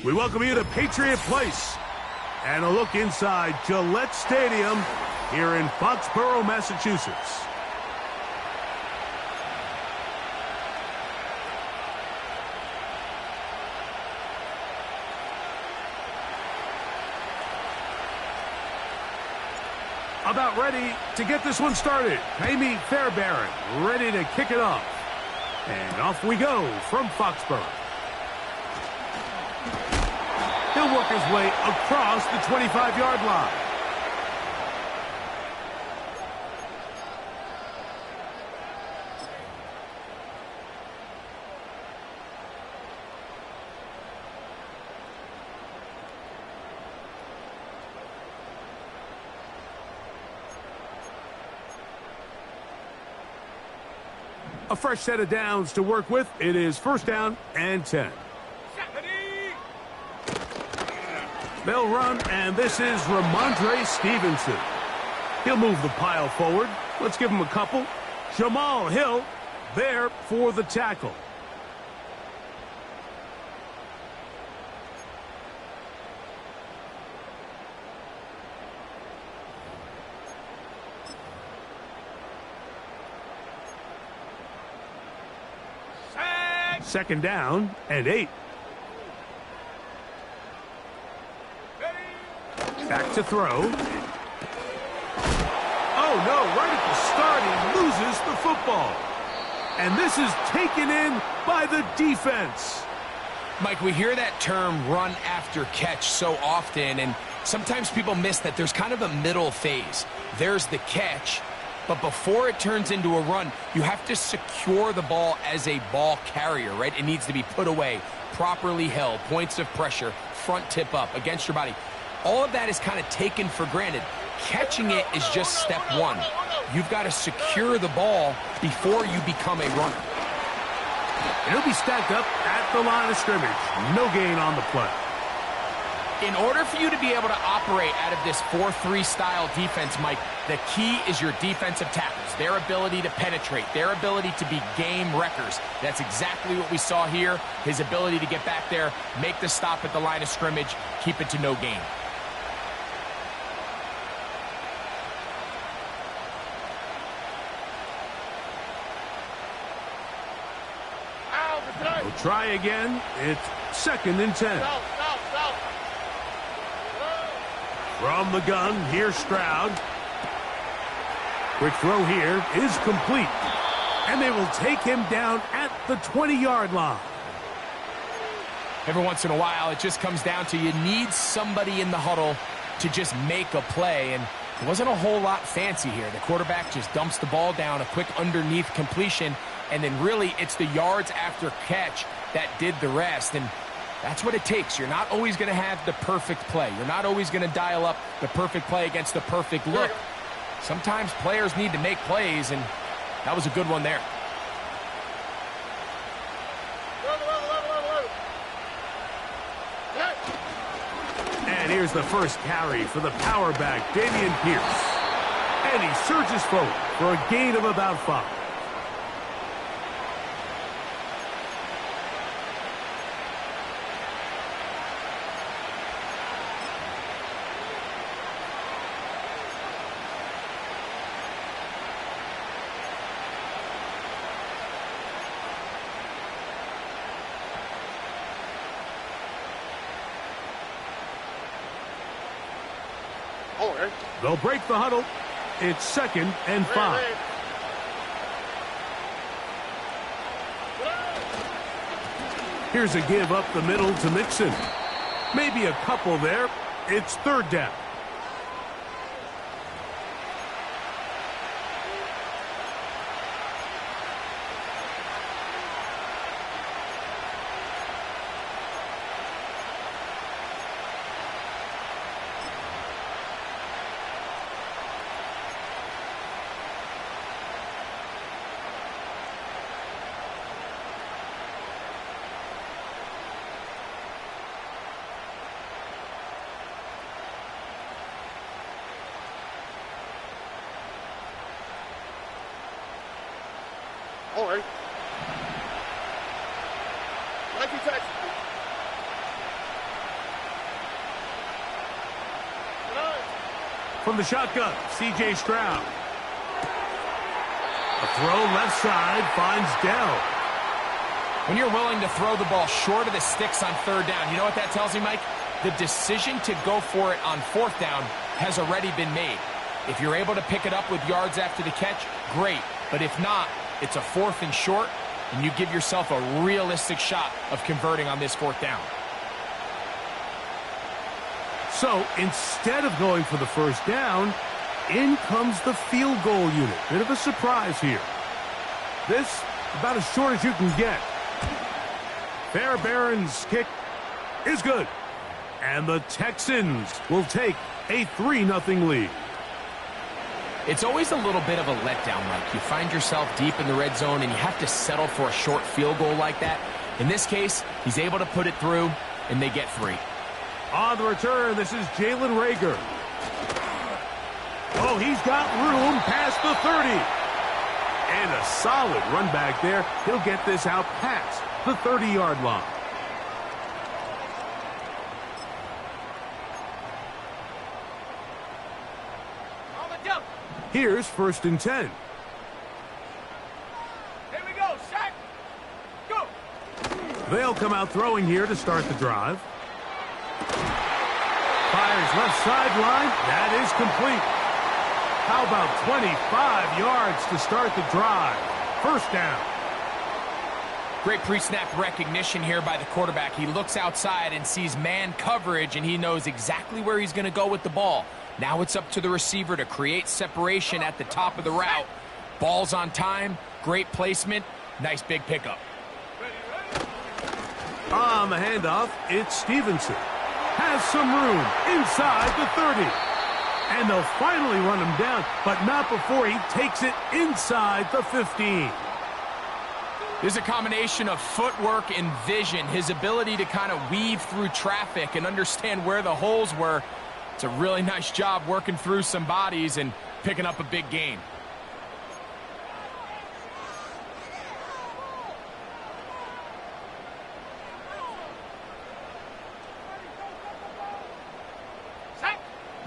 We welcome you to Patriot Place and a look inside Gillette Stadium here in Foxborough, Massachusetts. About ready to get this one started. Amy Fairbairn ready to kick it off. And off we go from Foxborough. He'll work his way across the 25-yard line. A fresh set of downs to work with. It is first down and 10. They'll run, and this is Ramondre Stevenson. He'll move the pile forward. Let's give him a couple. Jamal Hill there for the tackle. Second down and 8. Back to throw. Oh, no, right at the start, he loses the football. And this is taken in by the defense. Mike, we hear that term run after catch so often, and sometimes people miss that there's kind of a middle phase. There's the catch, but before it turns into a run, you have to secure the ball as a ball carrier, right? It needs to be put away, properly held, points of pressure, front tip up against your body. All of that is kind of taken for granted. Catching it is just step one. You've got to secure the ball before you become a runner. And he'll be stacked up at the line of scrimmage. No gain on the play. In order for you to be able to operate out of this 4-3 style defense, Mike, the key is your defensive tackles, their ability to penetrate, their ability to be game wreckers. That's exactly what we saw here. His ability to get back there, make the stop at the line of scrimmage, keep it to no gain. We'll try again. It's second and 10. From the gun, here's Stroud. Quick throw here is complete. And they will take him down at the 20-yard line. Every once in a while, it just comes down to you need somebody in the huddle to just make a play. And it wasn't a whole lot fancy here. The quarterback just dumps the ball down, a quick underneath completion, and then really it's the yards after catch that did the rest. And that's what it takes. You're not always going to have the perfect play. You're not always going to dial up the perfect play against the perfect look. Sometimes players need to make plays, and that was a good one there. And here's the first carry for the power back, Dameon Pierce. And he surges forward for a gain of about 5. They'll break the huddle. It's second and 5. Here's a give up the middle to Mixon. Maybe a couple there. It's third down. All right. Thank you, Texas. From the shotgun, C.J. Stroud. A throw left side finds Dell. When you're willing to throw the ball short of the sticks on third down, you know what that tells me, Mike? The decision to go for it on fourth down has already been made. If you're able to pick it up with yards after the catch, great. But if not, it's a fourth and short, and you give yourself a realistic shot of converting on this fourth down. So instead of going for the first down, in comes the field goal unit. Bit of a surprise here. This, about as short as you can get. Fairbairn's kick is good. And the Texans will take a 3-0 lead. It's always a little bit of a letdown, Mike. You find yourself deep in the red zone, and you have to settle for a short field goal like that. In this case, he's able to put it through, and they get 3. On the return, this is Jalen Reagor. Oh, he's got room past the 30. And a solid run back there. He'll get this out past the 30-yard line. Here's 1st and 10. Here we go, set, go. They'll come out throwing here to start the drive. Fires left sideline. That is complete. How about 25 yards to start the drive? First down. Great pre-snap recognition here by the quarterback. He looks outside and sees man coverage, and he knows exactly where he's going to go with the ball. Now it's up to the receiver to create separation at the top of the route. Ball's on time, great placement, nice big pickup. On the handoff, it's Stevenson. Has some room inside the 30. And they'll finally run him down, but not before he takes it inside the 15. There's a combination of footwork and vision, his ability to kind of weave through traffic and understand where the holes were. It's a really nice job working through some bodies and picking up a big gain.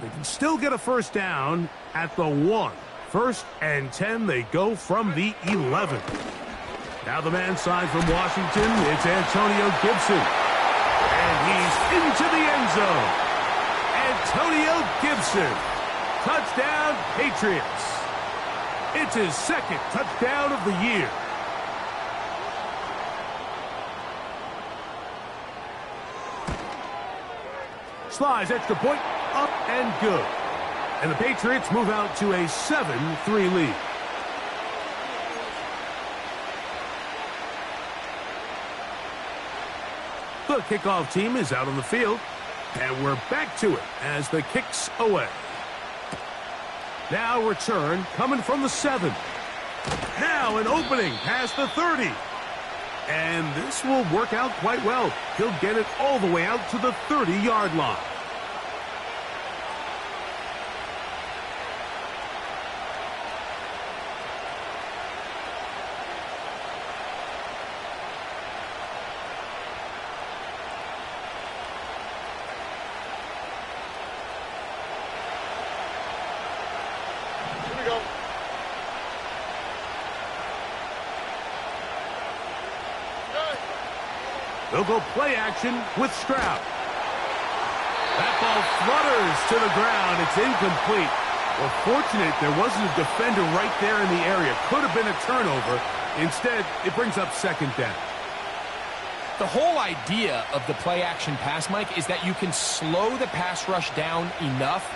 They can still get a first down at the 1. 1st and 10, they go from the 11. Now the man side from Washington, it's Antonio Gibson. And he's into the end zone. Antonio Gibson. Touchdown, Patriots. It's his 2nd touchdown of the year. Slides extra point, up and good. And the Patriots move out to a 7-3 lead. The kickoff team is out on the field, and we're back to it as the kick's away. Now return coming from the 7. Now an opening past the 30. And this will work out quite well. He'll get it all the way out to the 30-yard line. They'll go play action with Stroud. That ball flutters to the ground. It's incomplete. Well, fortunate there wasn't a defender right there in the area. Could have been a turnover. Instead, it brings up 2nd down. The whole idea of the play action pass, Mike, is that you can slow the pass rush down enough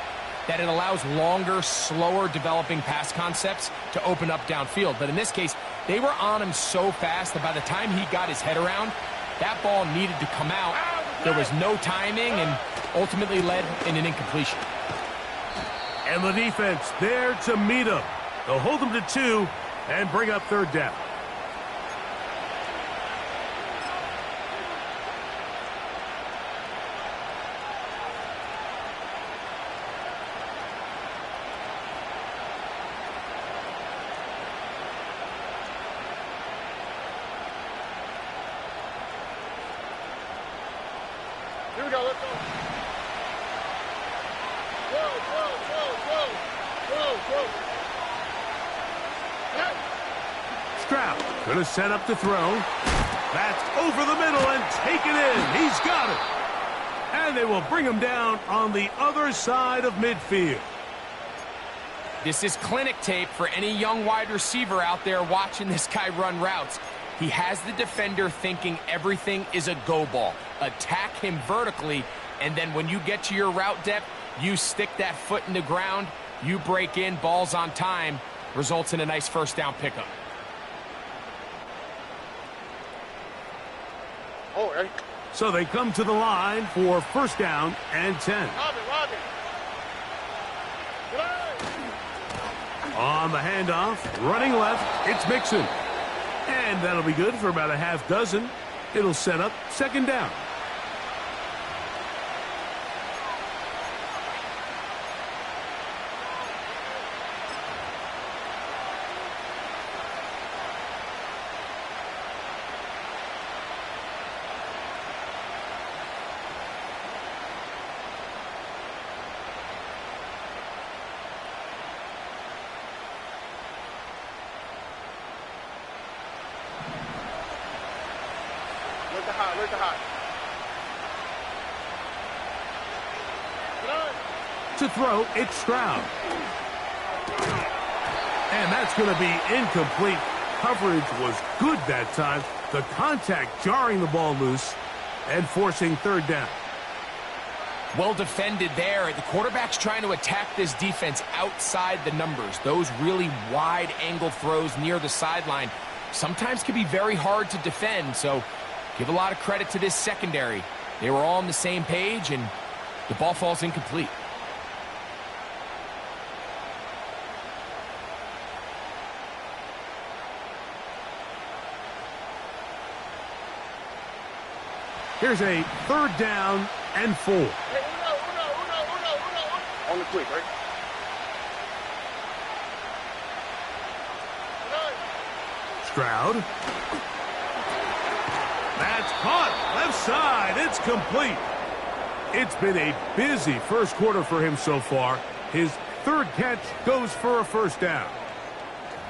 that it allows longer, slower developing pass concepts to open up downfield. But in this case, they were on him so fast that by the time he got his head around, that ball needed to come out. There was no timing and ultimately led in an incompletion. And the defense there to meet him. They'll hold him to 2 and bring up 3rd down. Here we go, let's go. Stroud going to set up to throw. That's over the middle and taken in. He's got it. And they will bring him down on the other side of midfield. This is clinic tape for any young wide receiver out there watching this guy run routes. He has the defender thinking everything is a go ball. Attack him vertically, and then when you get to your route depth, you stick that foot in the ground, you break in, balls on time, results in a nice first down pickup. So they come to the line for first down and 10. On the handoff, running left, it's Mixon. And that'll be good for about a half dozen. It'll set up second down. To throw, it's Stroud. And that's going to be incomplete. Coverage was good that time. The contact jarring the ball loose and forcing third down. Well defended there. The quarterback's trying to attack this defense outside the numbers. Those really wide angle throws near the sideline sometimes can be very hard to defend, so give a lot of credit to this secondary. They were all on the same page, and the ball falls incomplete. Here's a third down and 4. On the quick, right? Stroud. That's caught. Left side. It's complete. It's been a busy first quarter for him so far. His third catch goes for a first down.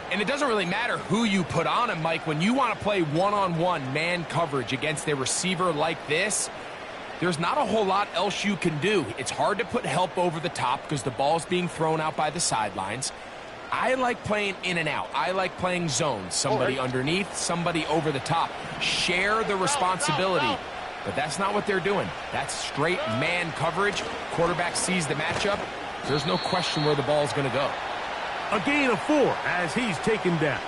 And it doesn't really matter who you put on him, Mike. When you want to play one-on-one man coverage against a receiver like this, there's not a whole lot else you can do. It's hard to put help over the top because the ball's being thrown out by the sidelines. I like playing in and out. I like playing zones. Somebody underneath, somebody over the top. Share the responsibility. But that's not what they're doing. That's straight man coverage. Quarterback sees the matchup. There's no question where the ball's going to go. A gain of 4 as he's taken down.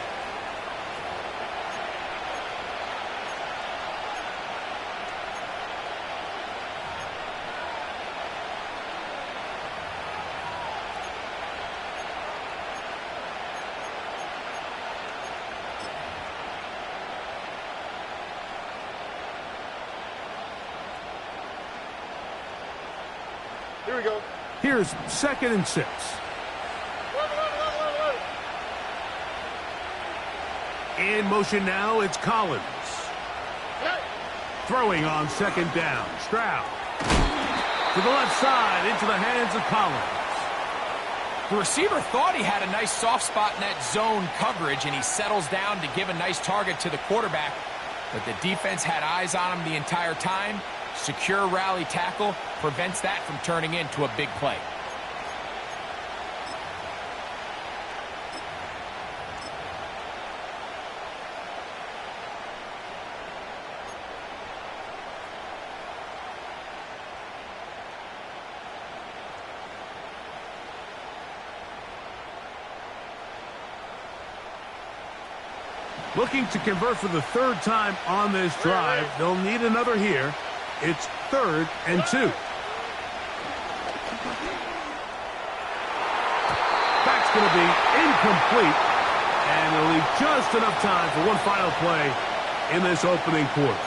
Here we go. Here's 2nd and 6. In motion now, it's Collins. Throwing on 2nd down. Stroud. To the left side, into the hands of Collins. The receiver thought he had a nice soft spot in that zone coverage, and he settles down to give a nice target to the quarterback. But the defense had eyes on him the entire time. Secure rally tackle prevents that from turning into a big play. Looking to convert for the third time on this drive. They'll need another here. It's 3rd and 2. That's going to be incomplete. And it'll leave just enough time for one final play in this opening quarter.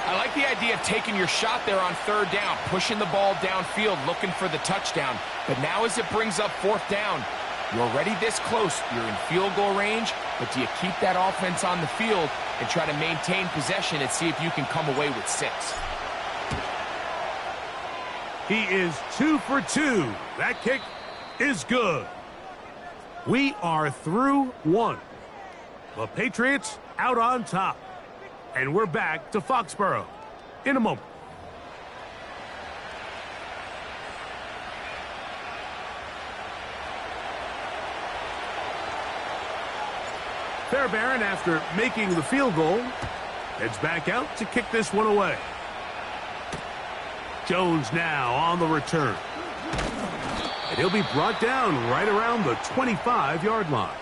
I like the idea of taking your shot there on 3rd down, pushing the ball downfield, looking for the touchdown. But now as it brings up 4th down, you're already this close. You're in field goal range, but do you keep that offense on the field and try to maintain possession and see if you can come away with 6? He is 2 for 2. That kick is good. We are through one. The Patriots out on top. And we're back to Foxborough in a moment. Fairbairn, after making the field goal, heads back out to kick this one away. Jones now on the return. And he'll be brought down right around the 25-yard line.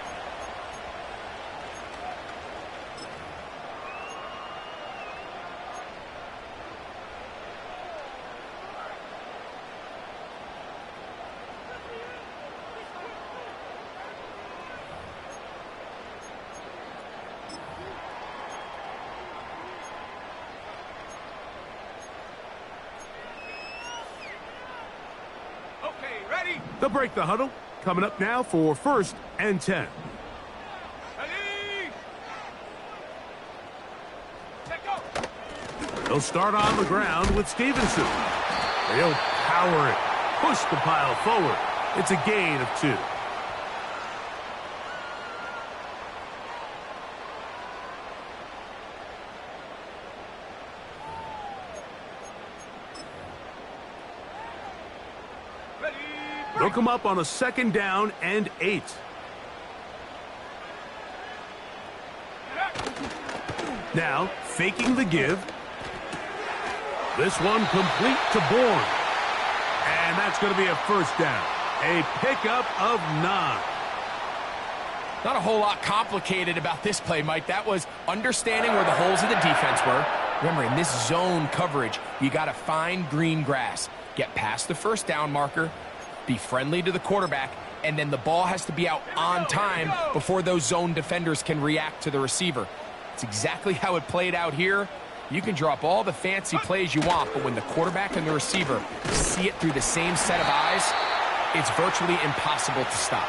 They'll break the huddle. Coming up now for 1st and 10. They'll start on the ground with Stevenson. They'll power it. Push the pile forward. It's a gain of 2. They'll come up on a 2nd down and 8. Now, faking the give. This one complete to Bourne. And that's going to be a 1st down. A pickup of 9. Not a whole lot complicated about this play, Mike. That was understanding where the holes of the defense were. Remember, in this zone coverage, you got to find green grass. Get past the 1st down marker. Be friendly to the quarterback, and then the ball has to be out on time before those zone defenders can react to the receiver. It's exactly how it played out here. You can draw up all the fancy plays you want, but when the quarterback and the receiver see it through the same set of eyes, it's virtually impossible to stop.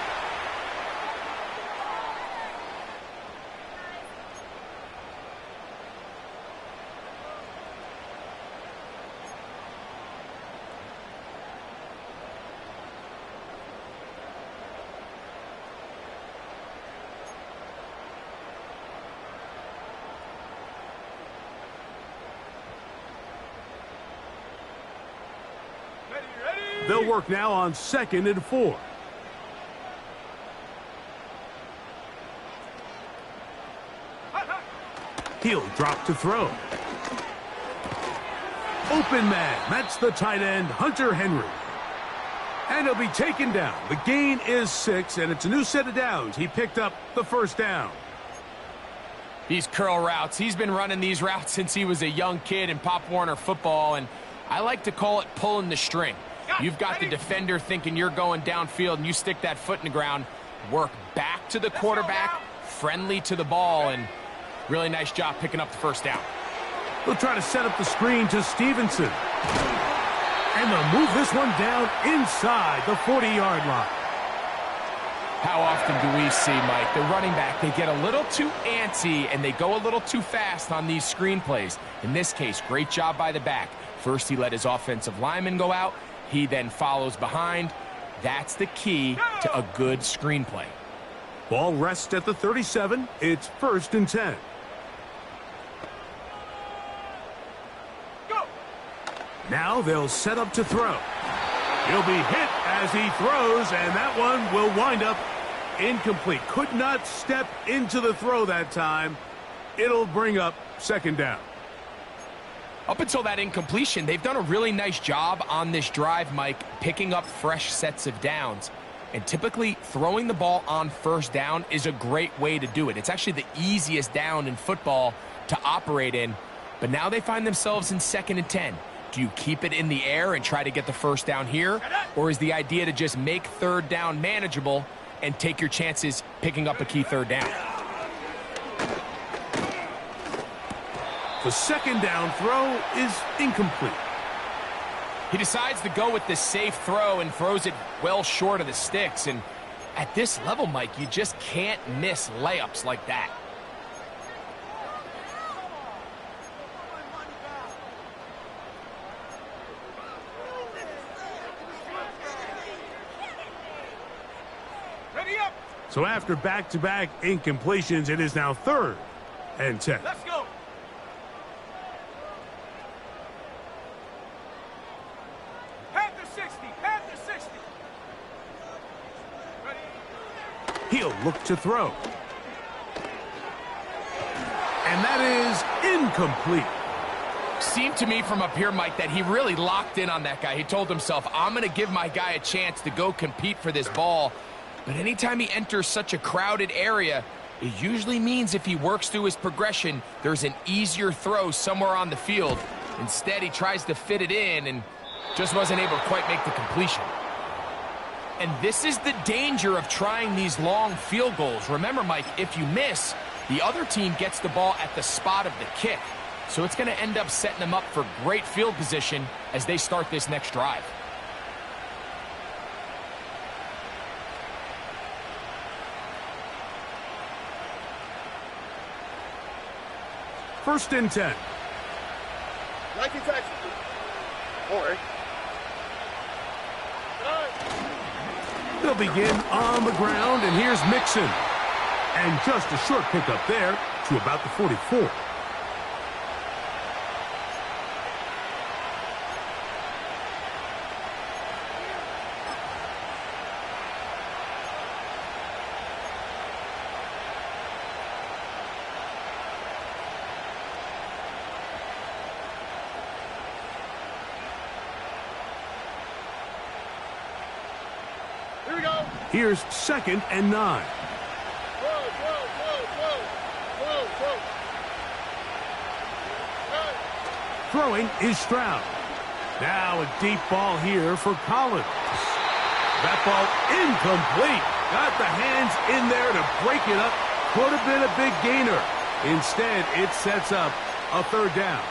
They'll work now on 2nd and 4. He'll drop to throw. Open man. That's the tight end, Hunter Henry. And he'll be taken down. The gain is 6, and it's a new set of downs. He picked up the 1st down. These curl routes, he's been running these routes since he was a young kid in Pop Warner football, and I like to call it pulling the string. You've got the defender thinking you're going downfield, and you stick that foot in the ground, work back to the quarterback, friendly to the ball, and really nice job picking up the 1st down. They'll try to set up the screen to Stevenson. And they'll move this one down inside the 40-yard line. How often do we see, Mike, the running back, they get a little too antsy and they go a little too fast on these screen plays. In this case, great job by the back. First, he let his offensive lineman go out. He then follows behind. That's the key to a good screenplay. Ball rests at the 37. It's 1st and 10. Go. Now they'll set up to throw. He'll be hit as he throws, and that one will wind up incomplete. Could not step into the throw that time. It'll bring up 2nd down. Up until that incompletion, they've done a really nice job on this drive, Mike, picking up fresh sets of downs. And typically, throwing the ball on 1st down is a great way to do it. It's actually the easiest down in football to operate in. But now they find themselves in 2nd and 10. Do you keep it in the air and try to get the 1st down here? Or is the idea to just make 3rd down manageable and take your chances picking up a key 3rd down? The 2nd down throw is incomplete. He decides to go with the safe throw and throws it well short of the sticks. And at this level, Mike, you just can't miss layups like that. So after back-to-back incompletions, it is now 3rd and 10. Let's go. Panther 60, Panther 60. Ready? He'll look to throw. And that is incomplete. Seemed to me from up here, Mike, that he really locked in on that guy. He told himself, I'm going to give my guy a chance to go compete for this ball. But anytime he enters such a crowded area, it usually means if he works through his progression, there's an easier throw somewhere on the field. Instead, he tries to fit it in and just wasn't able to quite make the completion. And this is the danger of trying these long field goals. Remember, Mike, if you miss, the other team gets the ball at the spot of the kick. So it's going to end up setting them up for great field position as they start this next drive. First and 10. 19 taxes. All right. They'll begin on the ground, and here's Mixon. And just a short pickup there to about the 44. Here we go. Here's 2nd and 9. Whoa. Throwing is Stroud. Now a deep ball here for Collins. That ball incomplete. Got the hands in there to break it up. Could have been a big gainer. Instead, it sets up a 3rd down.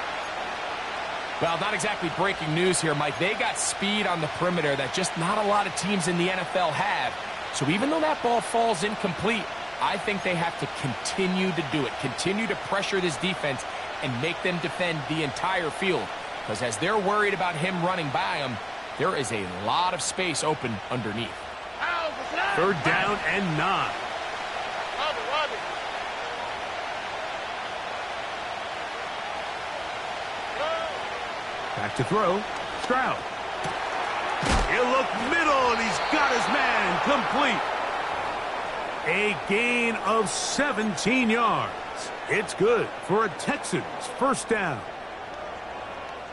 Well, not exactly breaking news here, Mike. They got speed on the perimeter that just not a lot of teams in the NFL have. So even though that ball falls incomplete, I think they have to continue to do it. Continue to pressure this defense and make them defend the entire field. Because as they're worried about him running by them, there is a lot of space open underneath. 3rd down and 9. Back to throw. Stroud. He'll look middle, and he's got his man complete. A gain of 17 yards. It's good for a Texans 1st down.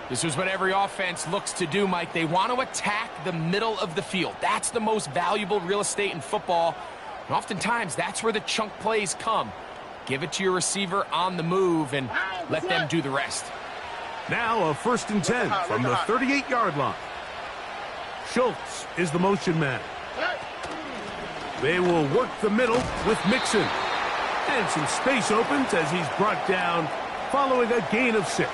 This is what every offense looks to do, Mike. They want to attack the middle of the field. That's the most valuable real estate in football. And oftentimes, that's where the chunk plays come. Give it to your receiver on the move and let them do the rest. Now a 1st and 10 from the 38-yard line. Schultz is the motion man. They will work the middle with Mixon. And some space opens as he's brought down following a gain of 6.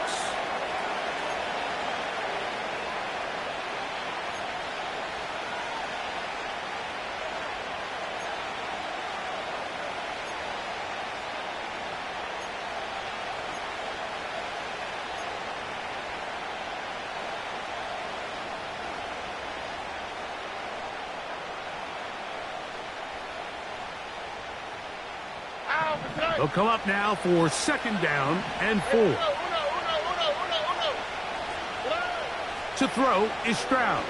They'll come up now for 2nd down and 4. To throw is Stroud.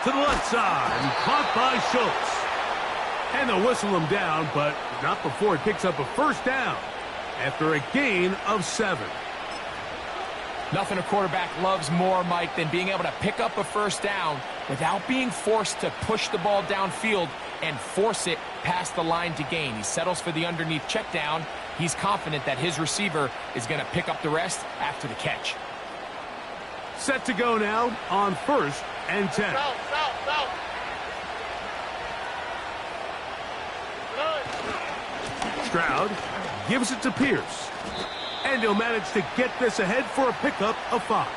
To the left side, and caught by Schultz. And they'll whistle him down, but not before he picks up a 1st down after a gain of 7. Nothing a quarterback loves more, Mike, than being able to pick up a 1st down without being forced to push the ball downfield and force it past the line to gain. He settles for the underneath check down. He's confident that his receiver is going to pick up the rest after the catch. Set to go now on 1st and 10. Stroud gives it to Pierce. And he'll manage to get this ahead for a pickup of 5.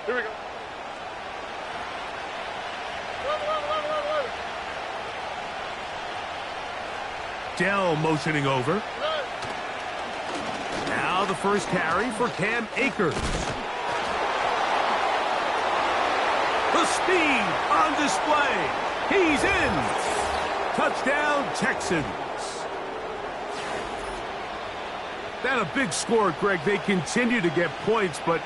Here we go. 11. Dell motioning over. Now the first carry for Cam Akers. The speed on display. He's in. Touchdown, Texans. That a big score, Greg. They continue to get points, but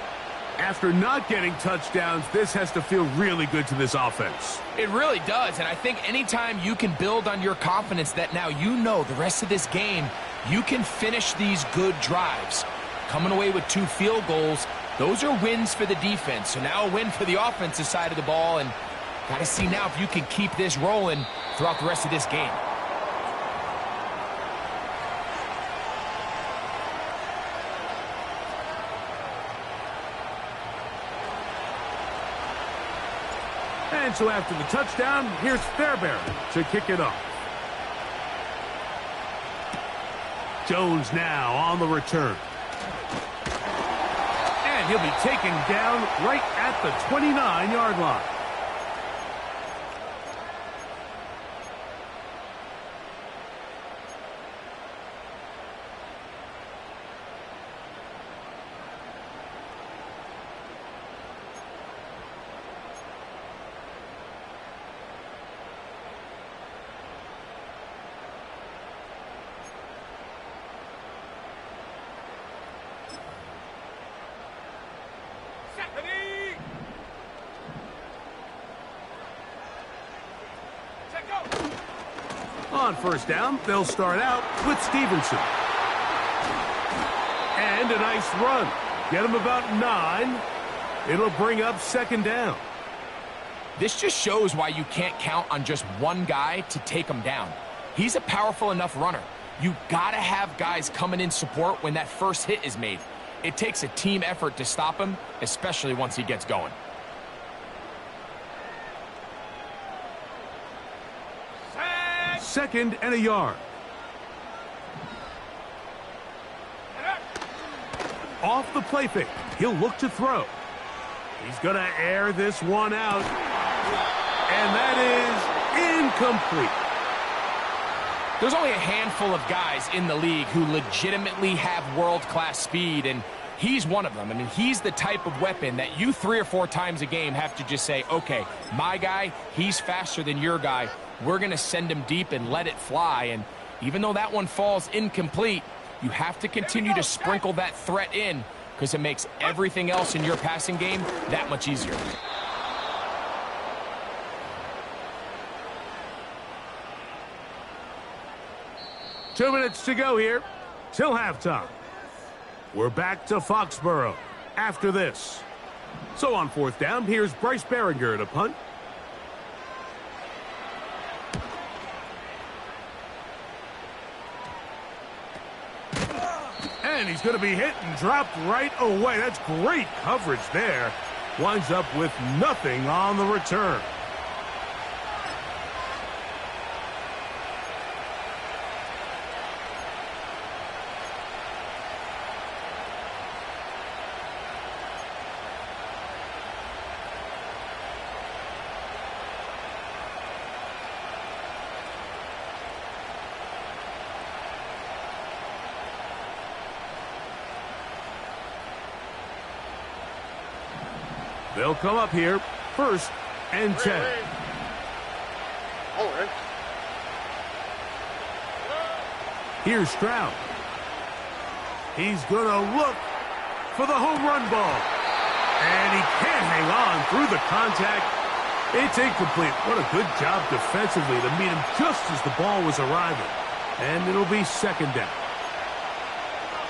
after not getting touchdowns, this has to feel really good to this offense. It really does, and I think anytime you can build on your confidence that now you know the rest of this game, you can finish these good drives. Coming away with 2 field goals, those are wins for the defense. So now a win for the offensive side of the ball, and got to see now if you can keep this rolling throughout the rest of this game. And so after the touchdown, here's Fairbairn to kick it off. Jones now on the return. And he'll be taken down right at the 29-yard line. On first down, they'll start out with Stevenson. And a nice run. Get him about 9. It'll bring up second down. This just shows why you can't count on just one guy to take him down. He's a powerful enough runner. You gotta have guys coming in support when that first hit is made. It takes a team effort to stop him, especially once he gets going. Second and a yard. Off the play fake. He'll look to throw. He's going to air this one out. And that is incomplete. There's only a handful of guys in the league who legitimately have world-class speed, and he's one of them. I mean, he's the type of weapon that you 3 or 4 times a game have to just say, okay, my guy, he's faster than your guy. We're going to send him deep and let it fly. And even though that one falls incomplete, you have to continue to sprinkle that threat in because it makes everything else in your passing game that much easier. Two minutes to go here till halftime. We're back to Foxborough after this. So on fourth down, here's Bryce Behringer to punt. And he's going to be hit and dropped right away. That's great coverage there. Winds up with nothing on the return. They'll come up here, first and 10. All right. Here's Stroud. He's going to look for the home run ball. And he can't hang on through the contact. It's incomplete. What a good job defensively to meet him just as the ball was arriving. And it'll be second down.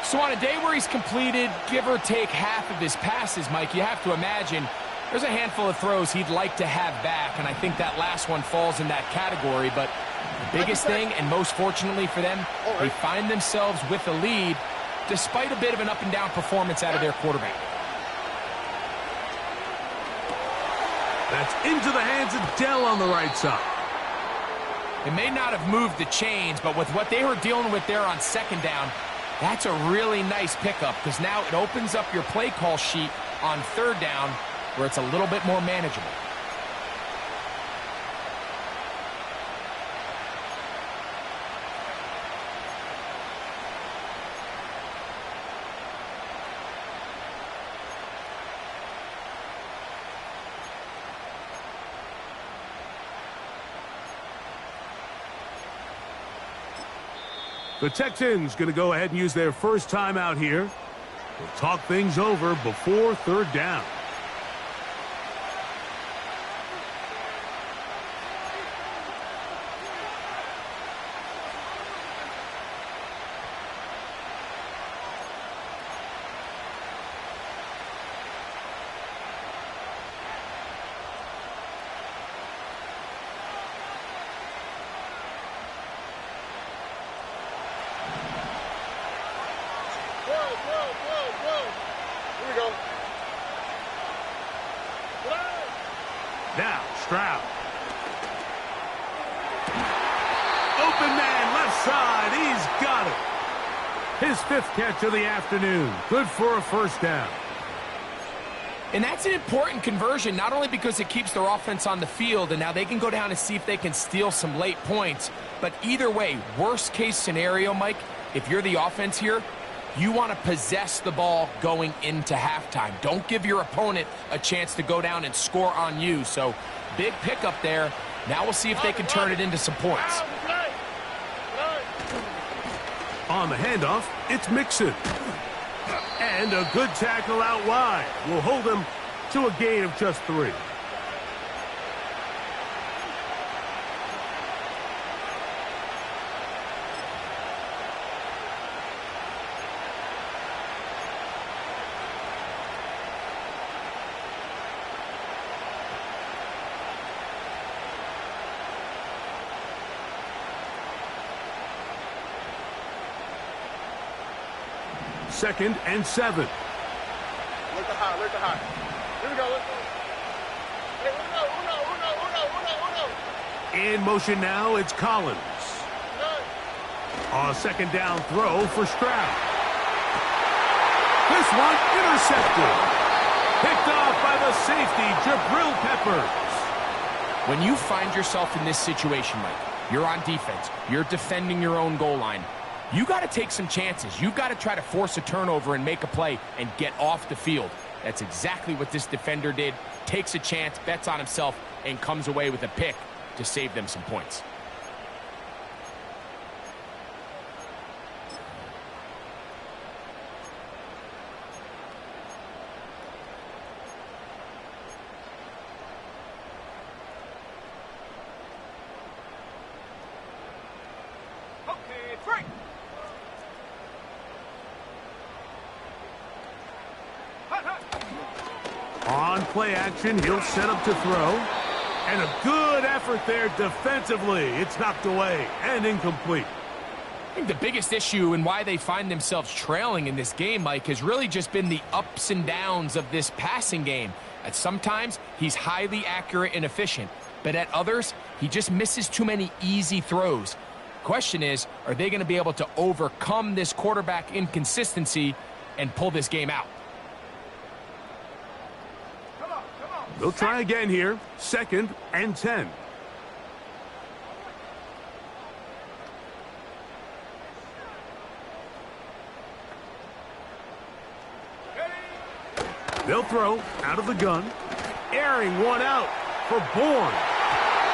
So on a day where he's completed, give or take half of his passes, Mike, you have to imagine there's a handful of throws he'd like to have back, and I think that last one falls in that category. But the biggest thing, and most fortunately for them, they find themselves with a lead despite a bit of an up-and-down performance out of their quarterback. That's into the hands of Dell on the right side. It may not have moved the chains, but with what they were dealing with there on second down, that's a really nice pickup because now it opens up your play call sheet on third down where it's a little bit more manageable. The Texans going to go ahead and use their first timeout here. We'll talk things over before third down. Here we go. Now, Stroud. Open man, left side. He's got it. His 5th catch of the afternoon. Good for a first down. And that's an important conversion, not only because it keeps their offense on the field, and now they can go down and see if they can steal some late points. But either way, worst case scenario, Mike, if you're the offense here, you want to possess the ball going into halftime. Don't give your opponent a chance to go down and score on you. So, big pickup there. Now we'll see if they can turn it into some points. On the handoff, it's Mixon. And a good tackle out wide will hold him to a gain of just 3. Second and 7. Look the high, look the high. Here we go, let's go. Hey, uno. In motion now, it's Collins. A second down throw for Stroud. This one intercepted. Picked off by the safety, Jabril Peppers. When you find yourself in this situation, Mike, you're on defense, you're defending your own goal line, you got to take some chances. You've got to try to force a turnover and make a play and get off the field. That's exactly what this defender did. Takes a chance, bets on himself, and comes away with a pick to save them some points. On play action, he'll set up to throw. And a good effort there defensively. It's knocked away and incomplete. I think the biggest issue and why they find themselves trailing in this game, Mike, has really just been the ups and downs of this passing game. At sometimes, he's highly accurate and efficient. But at others, he just misses too many easy throws. Question is, are they going to be able to overcome this quarterback inconsistency and pull this game out? They'll try again here. Second and 10. They'll throw out of the gun. Airing one out for Bourne.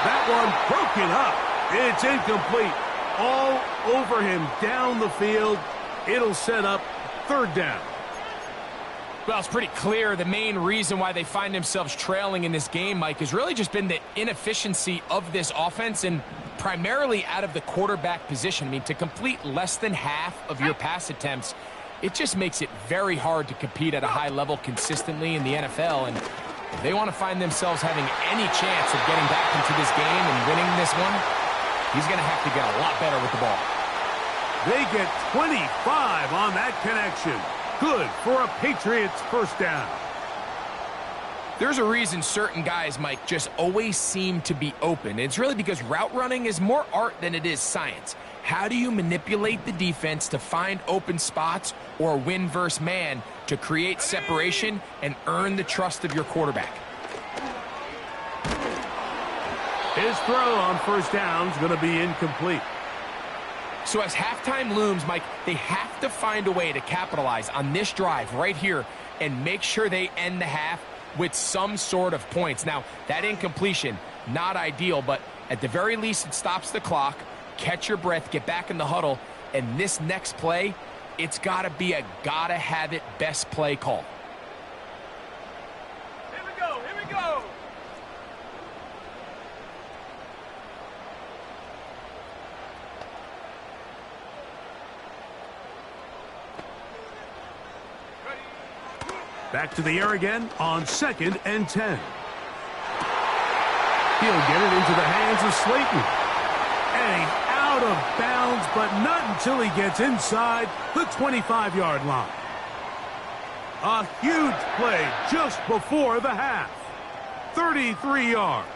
That one broken up. It's incomplete. All over him down the field. It'll set up third down. Well, it's pretty clear the main reason why they find themselves trailing in this game, Mike, has really just been the inefficiency of this offense and primarily out of the quarterback position. I mean, to complete less than half of your pass attempts, it just makes it very hard to compete at a high level consistently in the NFL. And if they want to find themselves having any chance of getting back into this game and winning this one, he's going to have to get a lot better with the ball. They get 25 on that connection. Good for a Patriots first down. There's a reason certain guys, Mike, just always seem to be open. It's really because route running is more art than it is science. How do you manipulate the defense to find open spots or win versus man to create separation and earn the trust of your quarterback. His throw on first down is going to be incomplete. So as halftime looms, Mike, they have to find a way to capitalize on this drive right here and make sure they end the half with some sort of points. Now, that incompletion, not ideal, but at the very least, it stops the clock. Catch your breath, get back in the huddle, and this next play, it's got to be a gotta-have-it best play call. Here we go, here we go. Back to the air again on 2nd and 10. He'll get it into the hands of Slayton. And he's out of bounds, but not until he gets inside the 25-yard line. A huge play just before the half. 33 yards.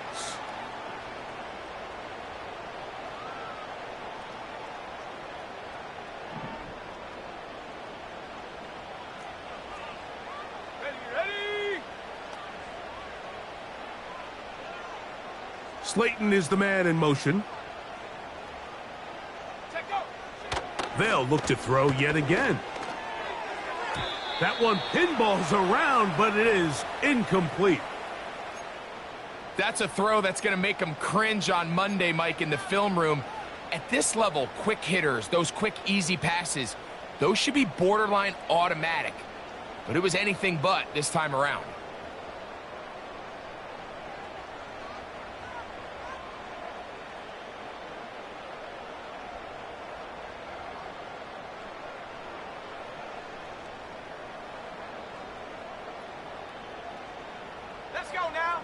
Slayton is the man in motion. They'll look to throw yet again. That one pinballs around, but it is incomplete. That's a throw that's going to make them cringe on Monday, Mike, in the film room. At this level, quick hitters, those quick, easy passes, those should be borderline automatic. But it was anything but this time around. Let's go now.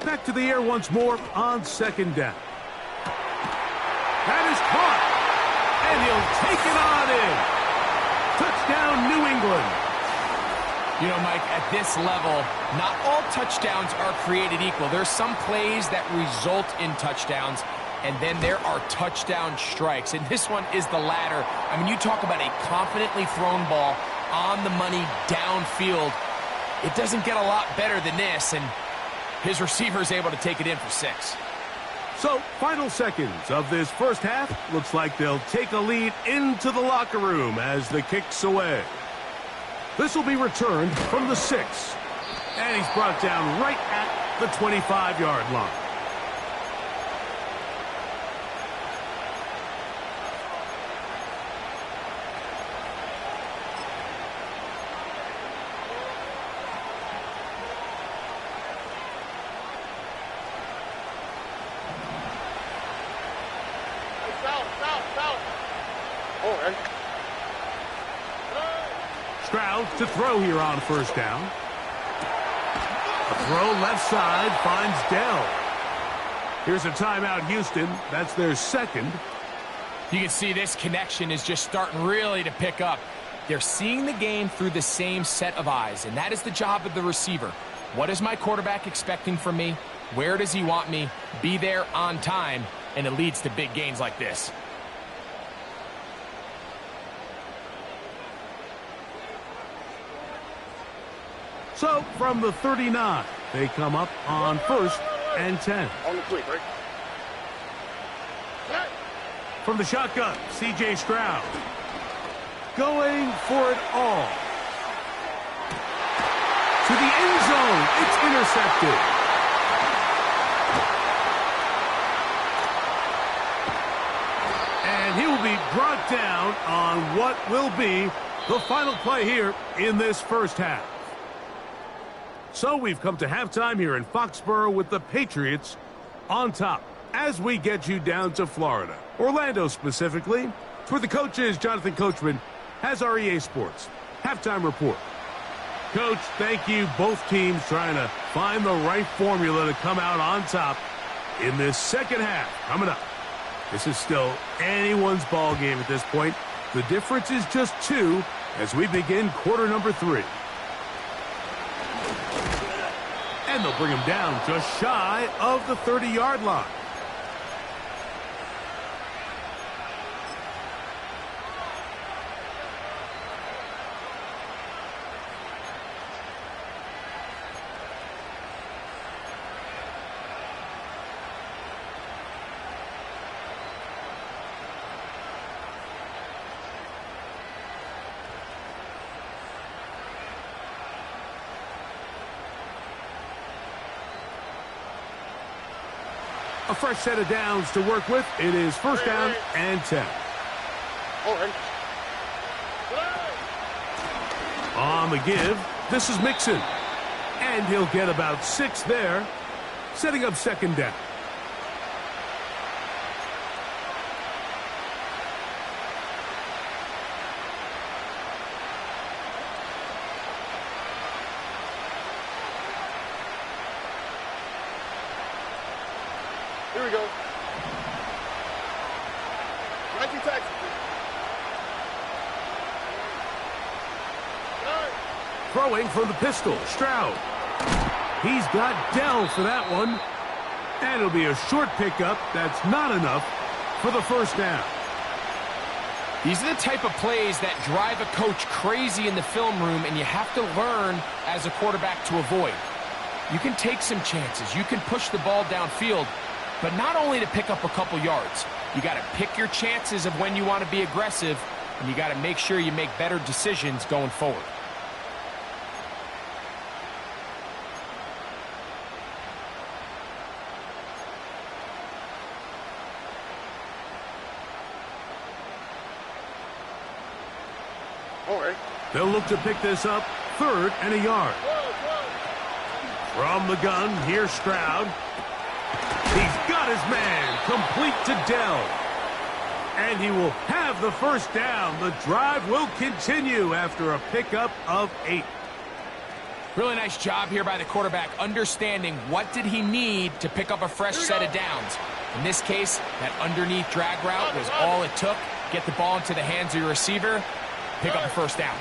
Back to the air once more on 2nd down. That is caught. And he'll take it on in. Touchdown, New England. You know, Mike, at this level, not all touchdowns are created equal. There's some plays that result in touchdowns, and then there are touchdown strikes. And this one is the latter. I mean, you talk about a confidently thrown ball on the money downfield. It doesn't get a lot better than this, and his receiver is able to take it in for 6. So, final seconds of this first half. Looks like they'll take a lead into the locker room as the kick's away. This will be returned from the 6. And he's brought down right at the 25-yard line. Stroud to throw here on first down. A throw left side finds Dell. Here's a timeout, Houston. That's their second. You can see this connection is just starting really to pick up. They're seeing the game through the same set of eyes, and that is the job of the receiver. What is my quarterback expecting from me? Where does he want me? Be there on time, and it leads to big gains like this. So, from the 39, they come up on 1st and 10. On the quick, right? From the shotgun, C.J. Stroud. Going for it all. To the end zone. It's intercepted. And he will be brought down on what will be the final play here in this first half. So we've come to halftime here in Foxborough with the Patriots on top as we get you down to Florida. Orlando specifically. For the coaches, Jonathan Coachman has our EA Sports halftime report. Coach, thank you. Both teams trying to find the right formula to come out on top in this second half. Coming up, this is still anyone's ball game at this point. The difference is just 2 as we begin quarter number 3. And they'll bring him down just shy of the 30-yard line. A fresh set of downs to work with. It is first down and 10. On the give, this is Mixon. And he'll get about 6 there, setting up second down. Here we go. 19 taxi. Throwing from the pistol, Stroud. He's got Dell for that one. And it'll be a short pickup. That's not enough for the first down. These are the type of plays that drive a coach crazy in the film room, and you have to learn as a quarterback to avoid. You can take some chances. You can push the ball downfield, but not only to pick up a couple yards. You got to pick your chances of when you want to be aggressive, and you got to make sure you make better decisions going forward. They'll look to pick this up, 3rd and a yard. From the gun, here's Stroud. He's got his man, complete to Dell. And he will have the first down. The drive will continue after a pickup of 8. Really nice job here by the quarterback, understanding what did he need to pick up a fresh set of downs. In this case, that underneath drag route was all it took. Get the ball into the hands of your receiver, pick up a first down.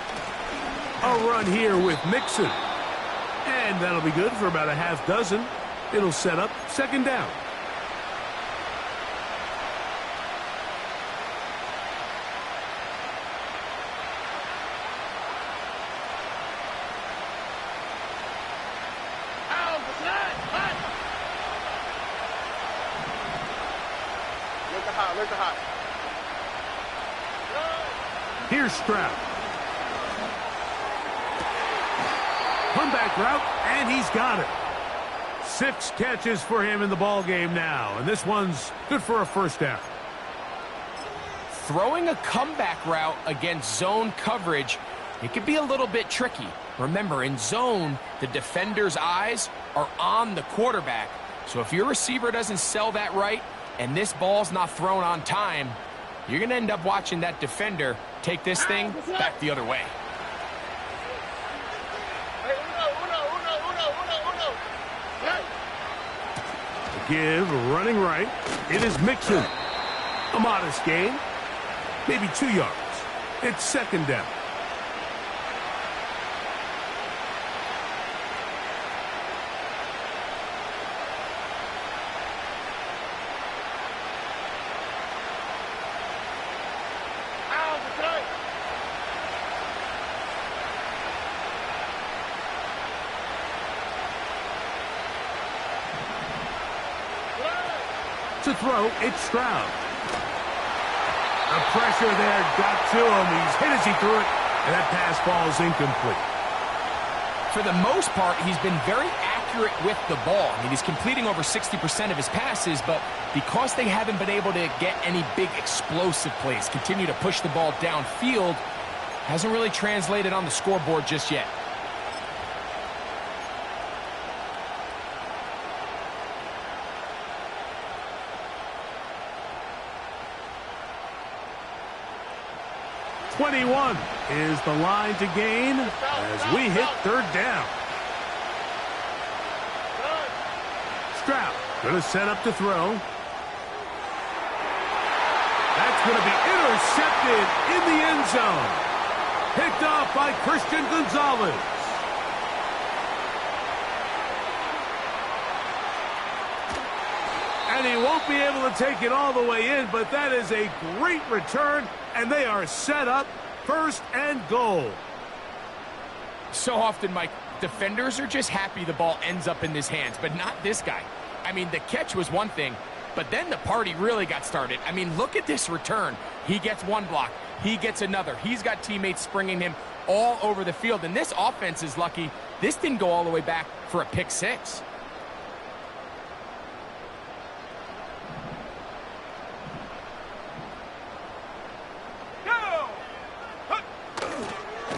A run here with Mixon. And that'll be good for about a half dozen. It'll set up second down. Look at hot. Here's Stroud. Comeback route, and he's got it. 6 catches for him in the ball game now, and this one's good for a first down. Throwing a comeback route against zone coverage, it could be a little bit tricky. Remember, in zone, the defender's eyes are on the quarterback. So if your receiver doesn't sell that right, and this ball's not thrown on time, you're going to end up watching that defender take this thing back the other way. Give, running right. It is Mixon. A modest gain. Maybe 2 yards. It's second down. To throw, it's Stroud. The pressure there got to him. He's hit as he threw it, and that pass falls incomplete. For the most part, he's been very accurate with the ball. I mean, he's completing over 60% of his passes, but because they haven't been able to get any big explosive plays, continue to push the ball downfield, hasn't really translated on the scoreboard just yet. .21 is the line to gain as we hit third down. Stroud going to set up to throw. That's going to be intercepted in the end zone. Picked off by Christian Gonzalez. And he won't be able to take it all the way in, but that is a great return, and they are set up first and goal. So often, Mike, defenders are just happy the ball ends up in his hands, but not this guy. I mean, the catch was one thing, but then the party really got started. I mean, look at this return. He gets one block. He gets another. He's got teammates springing him all over the field, and this offense is lucky. This didn't go all the way back for a pick six.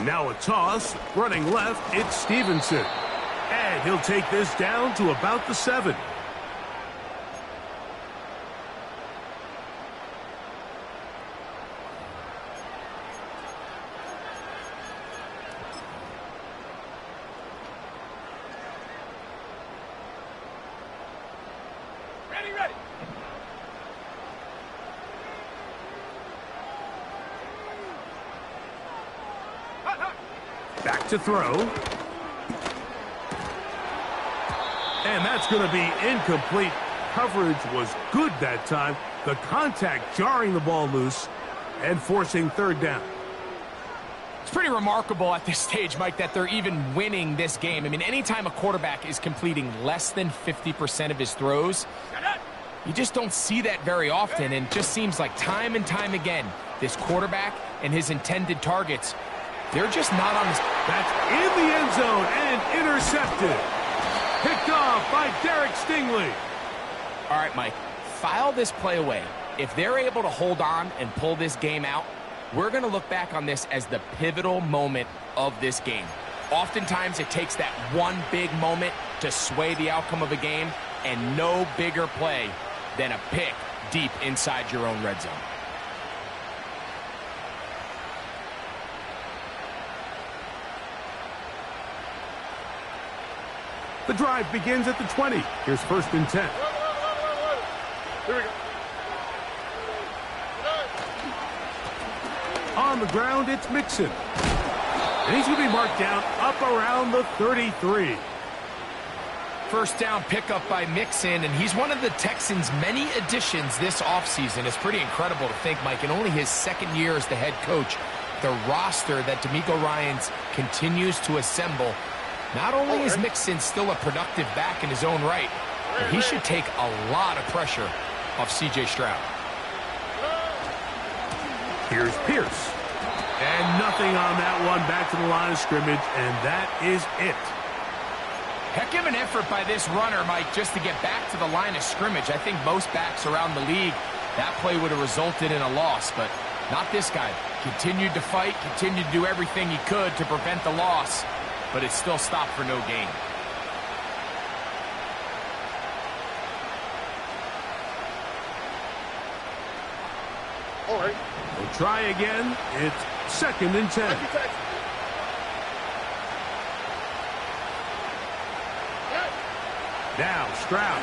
Now a toss. Running left, it's Stevenson. And he'll take this down to about the 7. Ready. Back to throw. And that's going to be incomplete. Coverage was good that time. The contact jarring the ball loose and forcing 3rd down. It's pretty remarkable at this stage, Mike, that they're even winning this game. I mean, anytime a quarterback is completing less than 50% of his throws, you just don't see that very often, and it just seems like time and time again, this quarterback and his intended targets, they're just not on his... That's in the end zone and intercepted. Picked off by Derek Stingley. All right, Mike, file this play away. If they're able to hold on and pull this game out, we're going to look back on this as the pivotal moment of this game. Oftentimes, it takes that one big moment to sway the outcome of a game, and no bigger play than a pick deep inside your own red zone. The drive begins at the 20. Here's 1st and 10. Here we go. On the ground, it's Mixon. And he's going to be marked down up around the 33. First down pickup by Mixon, and he's one of the Texans' many additions this offseason. It's pretty incredible to think, Mike, in only his 2nd year as the head coach, the roster that DeMeco Ryans continues to assemble. Not only is Mixon still a productive back in his own right, but he should take a lot of pressure off C.J. Stroud. Here's Pierce. And nothing on that one. Back to the line of scrimmage, and that is it. Heck of an effort by this runner, Mike, just to get back to the line of scrimmage. I think most backs around the league, that play would have resulted in a loss, but not this guy. Continued to fight, continued to do everything he could to prevent the loss, but it still stopped for no gain. All right. We'll try again. It's 2nd and 10. Now Stroud.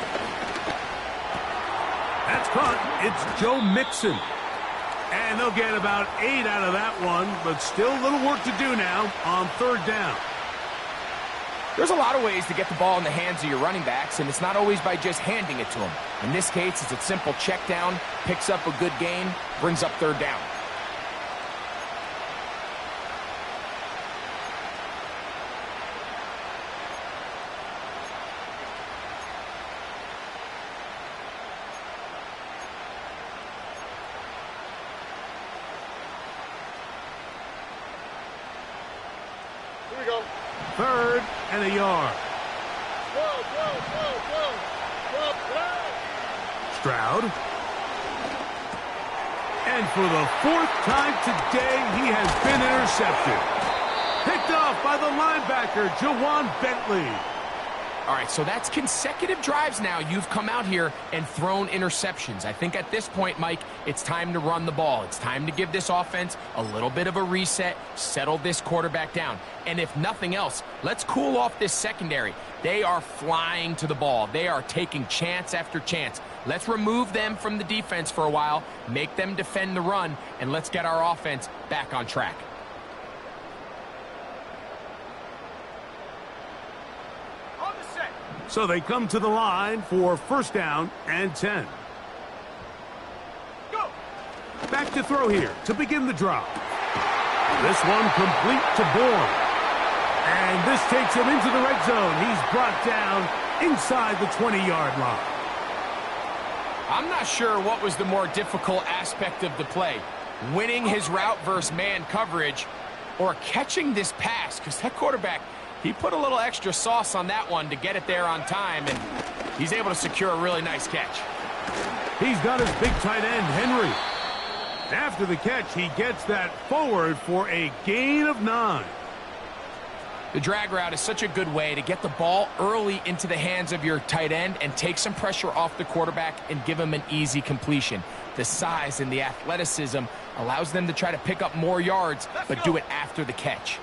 That's caught. It's Joe Mixon. And they'll get about 8 out of that one, but still a little work to do now on 3rd down. There's a lot of ways to get the ball in the hands of your running backs, and it's not always by just handing it to them. In this case, it's a simple check down, picks up a good gain, brings up 3rd down. Here we go. 3rd and a yard. Stroud. And for the 4th time today, he has been intercepted. Picked off by the linebacker, Jawan Bentley. All right, so that's consecutive drives now. You've come out here and thrown interceptions. I think at this point, Mike, it's time to run the ball. It's time to give this offense a little bit of a reset, settle this quarterback down. And if nothing else, let's cool off this secondary. They are flying to the ball. They are taking chance after chance. Let's remove them from the defense for a while, make them defend the run, and let's get our offense back on track. So they come to the line for 1st down and 10. Go. Back to throw here to begin the drive. This one complete to Bourne. And this takes him into the red zone. He's brought down inside the 20-yard line. I'm not sure what was the more difficult aspect of the play, winning his route versus man coverage or catching this pass, because that quarterback, he put a little extra sauce on that one to get it there on time, and he's able to secure a really nice catch. He's got his big tight end, Henry. After the catch, he gets that forward for a gain of 9. The drag route is such a good way to get the ball early into the hands of your tight end and take some pressure off the quarterback and give him an easy completion. The size and the athleticism allows them to try to pick up more yards, but do it after the catch.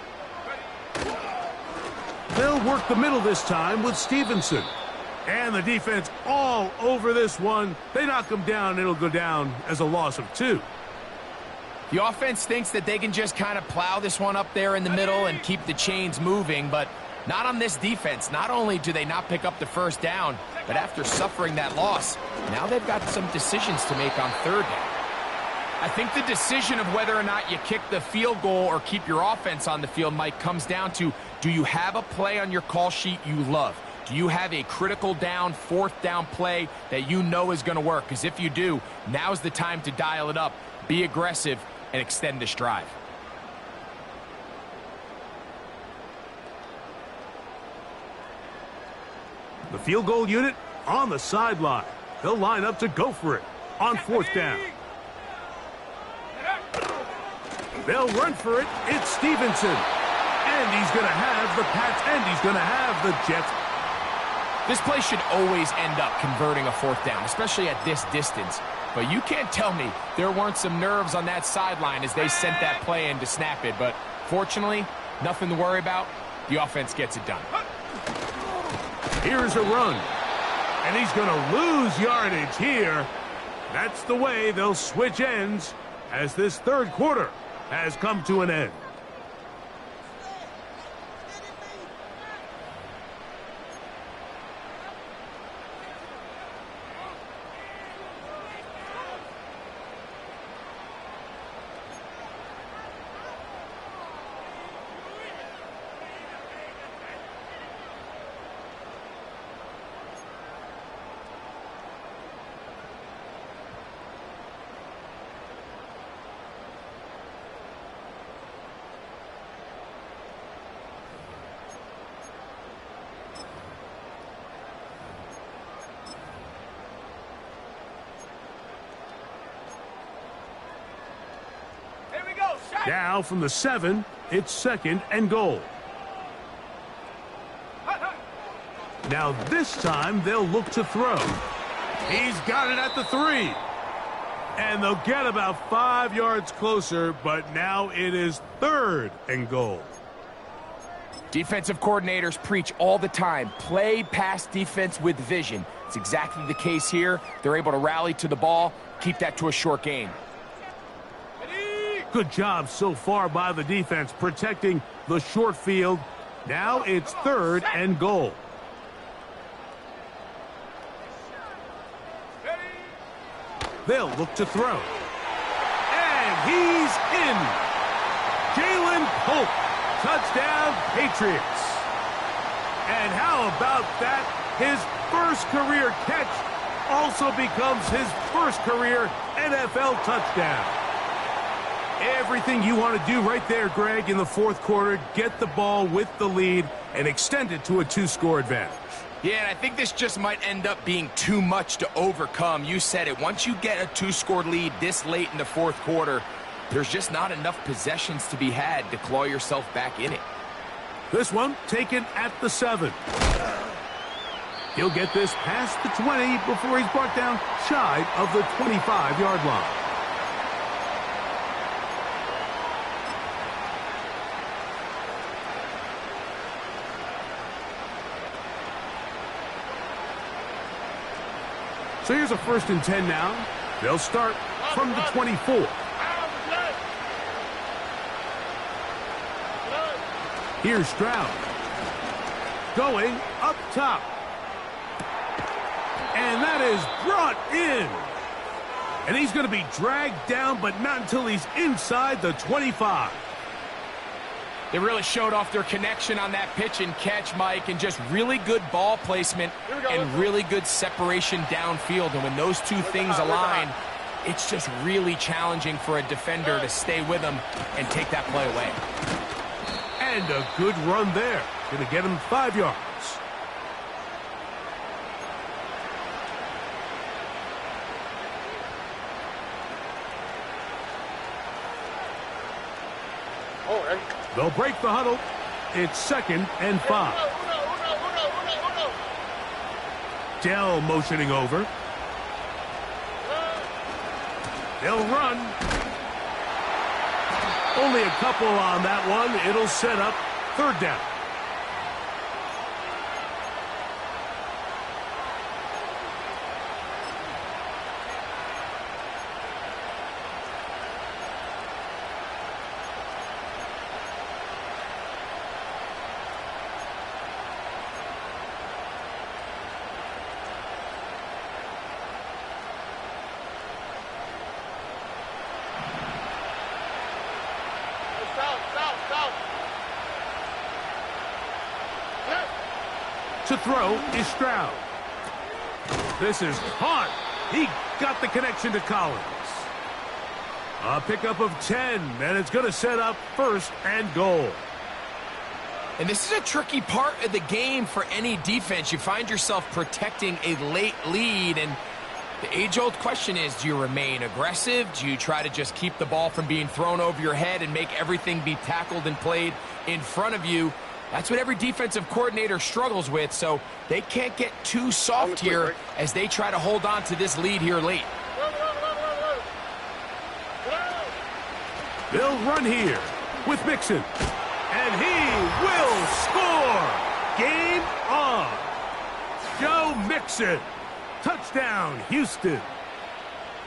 They'll work the middle this time with Stevenson. And the defense all over this one. They knock him down. It'll go down as a loss of 2. The offense thinks that they can just kind of plow this one up there in the middle and keep the chains moving, but not on this defense. Not only do they not pick up the first down, but after suffering that loss, now they've got some decisions to make on third down. I think the decision of whether or not you kick the field goal or keep your offense on the field, Mike, comes down to, do you have a play on your call sheet you love? Do you have a critical down, fourth down play that you know is going to work? Because if you do, now's the time to dial it up, be aggressive, and extend this drive. The field goal unit on the sideline. They'll line up to go for it on 4th down. They'll run for it. It's Stevenson. And he's going to have the Pats, and he's going to have the Jets. This play should always end up converting a 4th down, especially at this distance. But you can't tell me there weren't some nerves on that sideline as they sent that play in to snap it. But fortunately, nothing to worry about. The offense gets it done. Here's a run. And he's going to lose yardage here. That's the way they'll switch ends as this third quarter has come to an end. Now from the 7, it's 2nd and goal. Now this time they'll look to throw. He's got it at the 3. And they'll get about 5 yards closer, but now it is 3rd and goal. Defensive coordinators preach all the time, play pass defense with vision. It's exactly the case here. They're able to rally to the ball, keep that to a short gain. Good job so far by the defense protecting the short field. Now it's 3rd and goal. They'll look to throw. And he's in. Jalen Pope, touchdown Patriots. And how about that? His first career catch also becomes his first career NFL touchdown. Everything you want to do right there, Greg, in the 4th quarter, get the ball with the lead and extend it to a 2-score advantage. Yeah, and I think this just might end up being too much to overcome. You said it. Once you get a 2-score lead this late in the 4th quarter, there's just not enough possessions to be had to claw yourself back in it. This one taken at the 7. He'll get this past the 20 before he's brought down shy of the 25-yard line. So here's a 1st and 10 now. They'll start from the 24. Here's Stroud. Going up top. And that is brought in. And he's going to be dragged down, but not until he's inside the 25. They really showed off their connection on that pitch and catch, Mike, and just really good ball placement and really good separation downfield. And when those two things align, it's just really challenging for a defender to stay with them and take that play away. And a good run there. Going to get him 5 yards. Oh, hey. They'll break the huddle. It's 2nd and 5. Dell motioning over. They'll run. Only a couple on that one. It'll set up 3rd down. To throw is Stroud. This is caught. He got the connection to Collins. A pickup of 10, and it's going to set up 1st and goal. And this is a tricky part of the game for any defense. You find yourself protecting a late lead, and the age-old question is, do you remain aggressive? Do you try to just keep the ball from being thrown over your head and make everything be tackled and played in front of you? That's what every defensive coordinator struggles with, so they can't get too soft here as they try to hold on to this lead here late. They'll run here with Mixon, and he will score! Game on! Joe Mixon. Touchdown, Houston.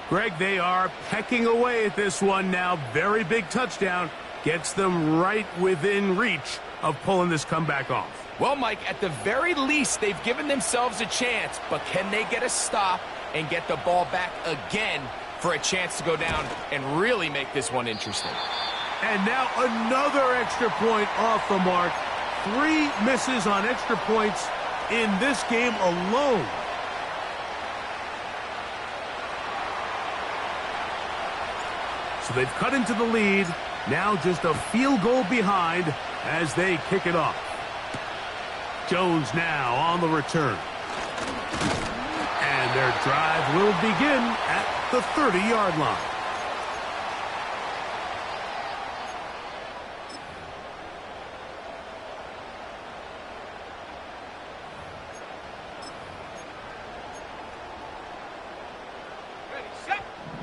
Greg, they are pecking away at this one now. Very big touchdown. Gets them right within reach of pulling this comeback off. Well, Mike, at the very least, they've given themselves a chance, but can they get a stop and get the ball back again for a chance to go down and really make this one interesting? And now another extra point off the mark. 3 misses on extra points in this game alone. So they've cut into the lead. Now just a field goal behind as they kick it off. Jones now on the return. And their drive will begin at the 30-yard line.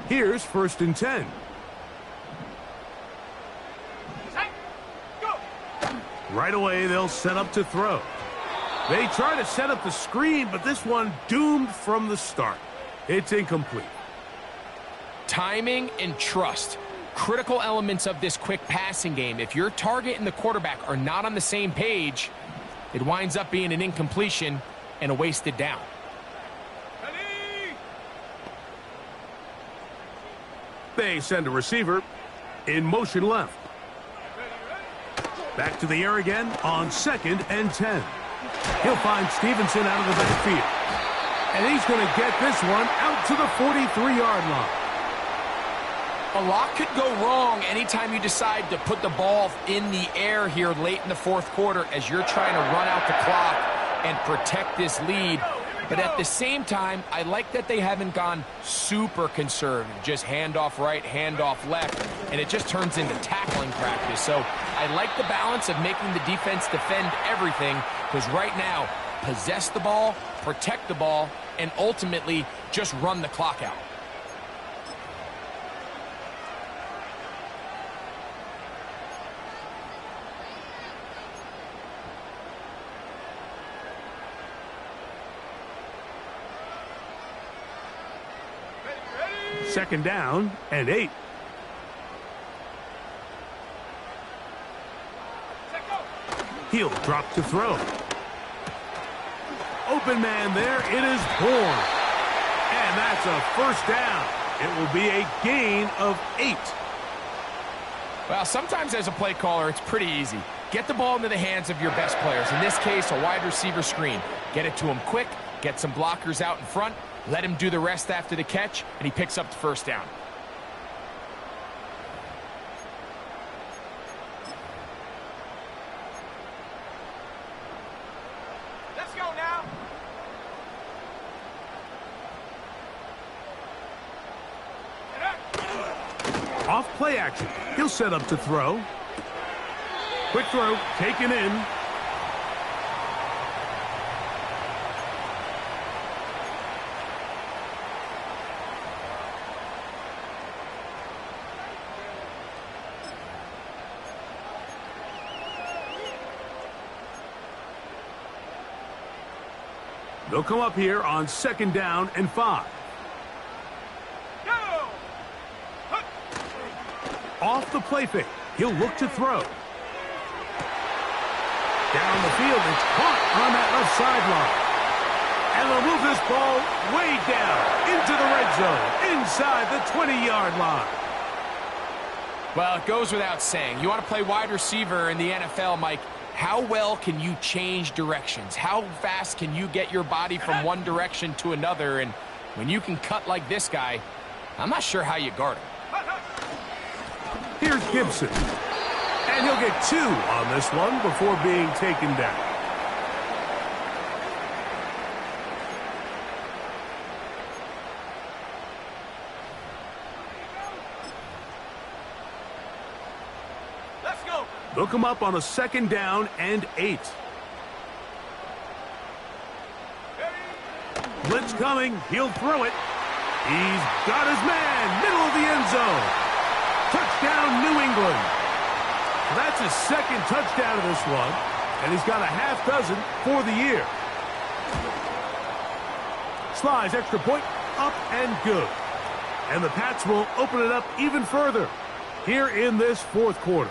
Here's 1st and 10. Right away, they'll set up to throw. They try to set up the screen, but this one doomed from the start. It's incomplete. Timing and trust. Critical elements of this quick passing game. If your target and the quarterback are not on the same page, it winds up being an incompletion and a wasted down. They send a receiver in motion left. Back to the air again on 2nd and 10. He'll find Stevenson out of the backfield. And he's going to get this one out to the 43-yard line. A lot could go wrong anytime you decide to put the ball in the air here late in the 4th quarter as you're trying to run out the clock and protect this lead. But at the same time, I like that they haven't gone super conservative. Just handoff right, handoff left, and it just turns into tackling practice. So I like the balance of making the defense defend everything, because right now, possess the ball, protect the ball, and ultimately just run the clock out. Second down and 8. He'll drop to throw. Open man there. It is Bourne. And that's a 1st down. It will be a gain of 8. Well, sometimes as a play caller, it's pretty easy. Get the ball into the hands of your best players. In this case, a wide receiver screen. Get it to him quick. Get some blockers out in front. Let him do the rest after the catch, and he picks up the 1st down. Let's go now. Off play action. He'll set up to throw. Quick throw, taken in. They'll come up here on 2nd down and 5. Off the play fake. He'll look to throw. Down the field, it's caught on that left sideline. And they'll move this ball way down into the red zone, inside the 20-yard line. Well, it goes without saying. You want to play wide receiver in the NFL, Mike. How well can you change directions? How fast can you get your body from one direction to another? And when you can cut like this guy, I'm not sure how you guard him. Here's Gibson. And he'll get 2 on this one before being taken down. Let's go. They'll come up on a 2nd down and 8. Blitz coming. He'll throw it. He's got his man. Middle of the end zone. Touchdown, New England. That's his 2nd touchdown of this one, and he's got a half dozen for the year. Slides extra point, up and good. And the Pats will open it up even further here in this 4th quarter.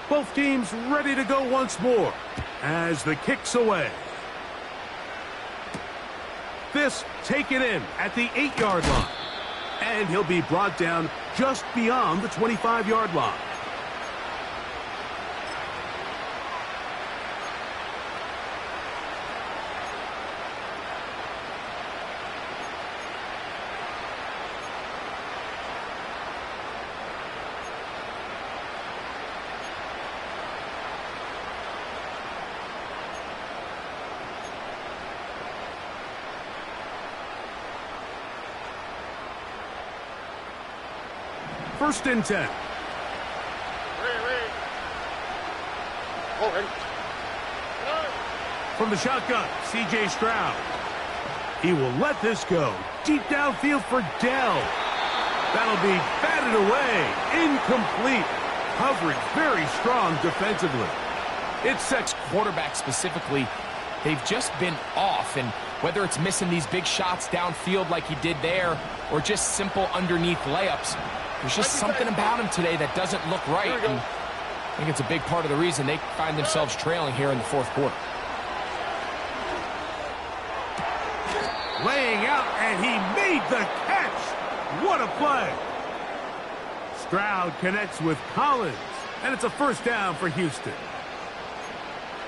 Both teams ready to go once more as the kick's away. This taken in at the 8-yard line. And he'll be brought down just beyond the 25-yard line. First and 10. From the shotgun, C.J. Stroud. He will let this go. Deep downfield for Dell. That'll be batted away. Incomplete. Coverage very strong defensively. It's six quarterbacks specifically. They've just been off, and whether it's missing these big shots downfield like he did there or just simple underneath layups, there's just something about him today that doesn't look right. And I think it's a big part of the reason they find themselves trailing here in the 4th quarter. Laying out, and he made the catch. What a play. Stroud connects with Collins, and it's a 1st down for Houston.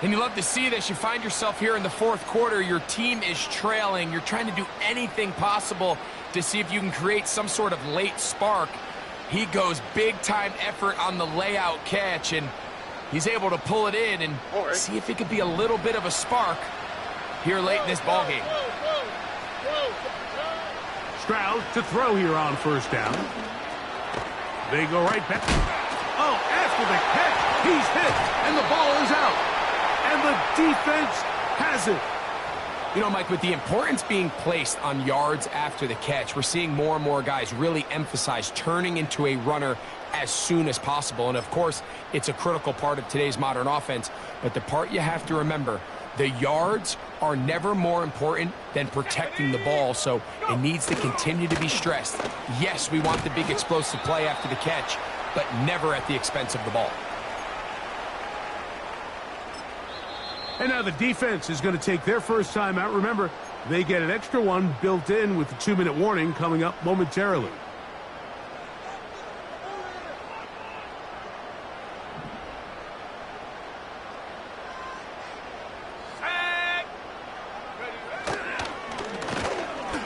And you love to see this. You find yourself here in the 4th quarter. Your team is trailing. You're trying to do anything possible to see if you can create some sort of late spark. He goes big-time effort on the layout catch, and he's able to pull it in and see if it could be a little bit of a spark here late in this ballgame. Stroud to throw here on 1st down. They go right back. Oh, after the catch, he's hit, and the ball is out. And the defense has it. You know, Mike, with the importance being placed on yards after the catch, we're seeing more and more guys really emphasize turning into a runner as soon as possible. And, of course, it's a critical part of today's modern offense. But the part you have to remember, the yards are never more important than protecting the ball, so it needs to continue to be stressed. Yes, we want the big explosive play after the catch, but never at the expense of the ball. And now the defense is going to take their first time out. Remember, they get an extra one built in with the 2-minute warning coming up momentarily.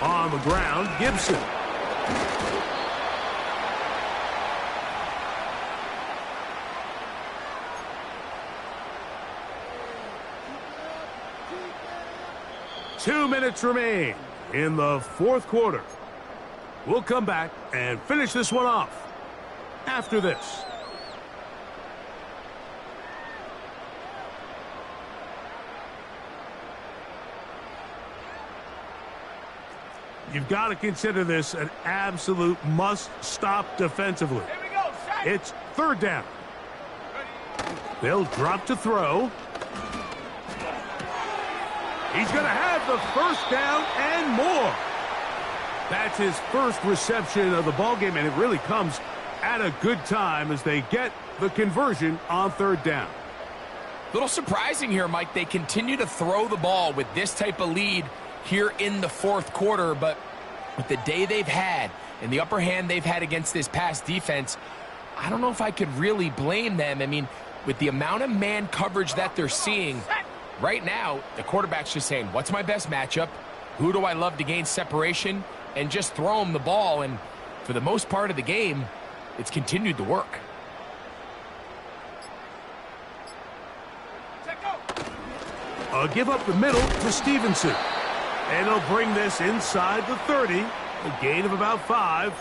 On the ground, Gibson. Two minutes remain in the 4th quarter. We'll come back and finish this one off. after this. You've got to consider this an absolute must-stop defensively. It's third down. They'll drop to throw. He's going to have the first down and more. That's his first reception of the ballgame, and it really comes at a good time as they get the conversion on third down. A little surprising here, Mike. They continue to throw the ball with this type of lead here in the fourth quarter, but with the day they've had and the upper hand they've had against this pass defense, I don't know if I could really blame them. I mean, with the amount of man coverage that they're seeing, right now, the quarterback's just saying, what's my best matchup? Who do I love to gain separation? And just throw him the ball, and for the most part of the game, it's continued to work. Give up the middle to Stevenson. And he'll bring this inside the 30, a gain of about 5.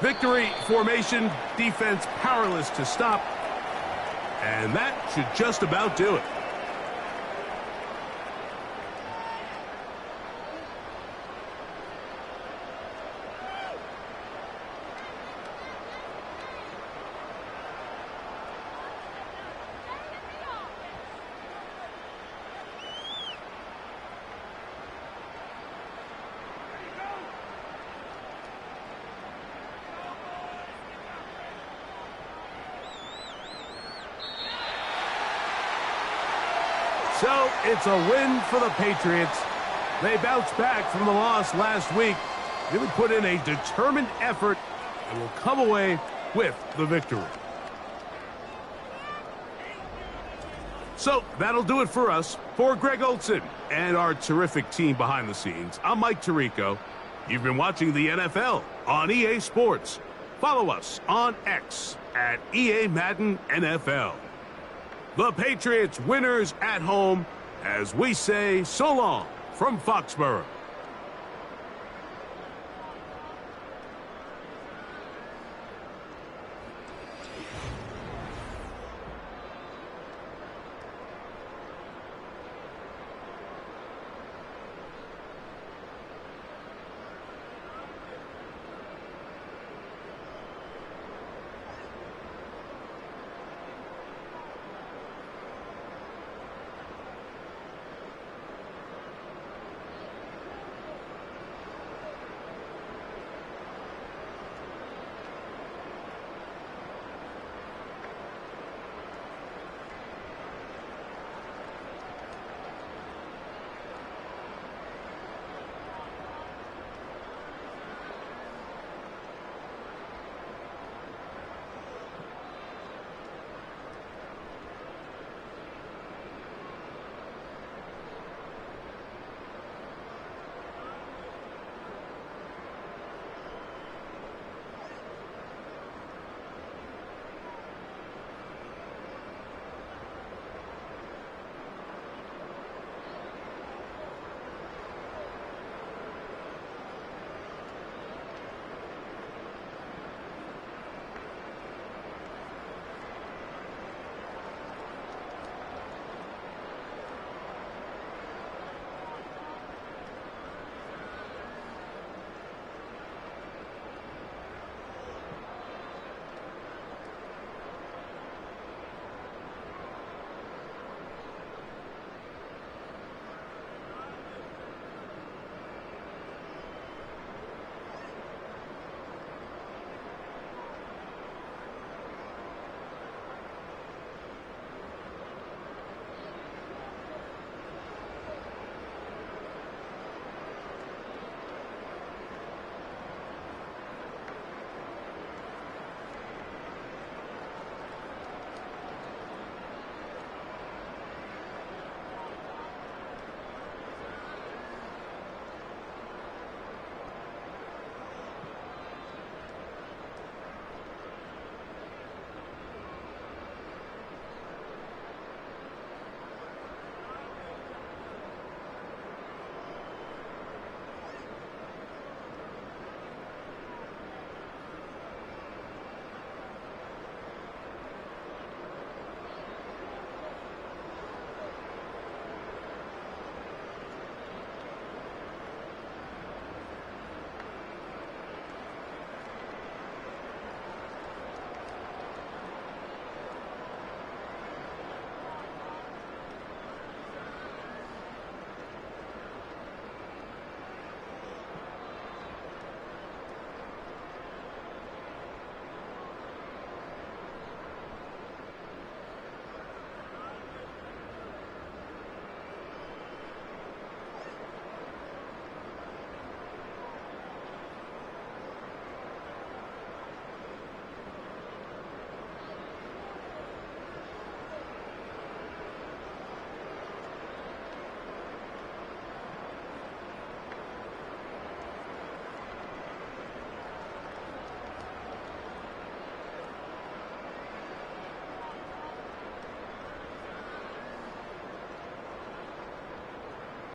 Victory formation, defense powerless to stop. And that should just about do it. So it's a win for the Patriots. They bounced back from the loss last week, really put in a determined effort, and will come away with the victory. So that'll do it for us. For Greg Olson and our terrific team behind the scenes, I'm Mike Tirico. You've been watching the NFL on EA Sports. Follow us on X at EA Madden NFL. The Patriots winners at home as we say so long from Foxborough.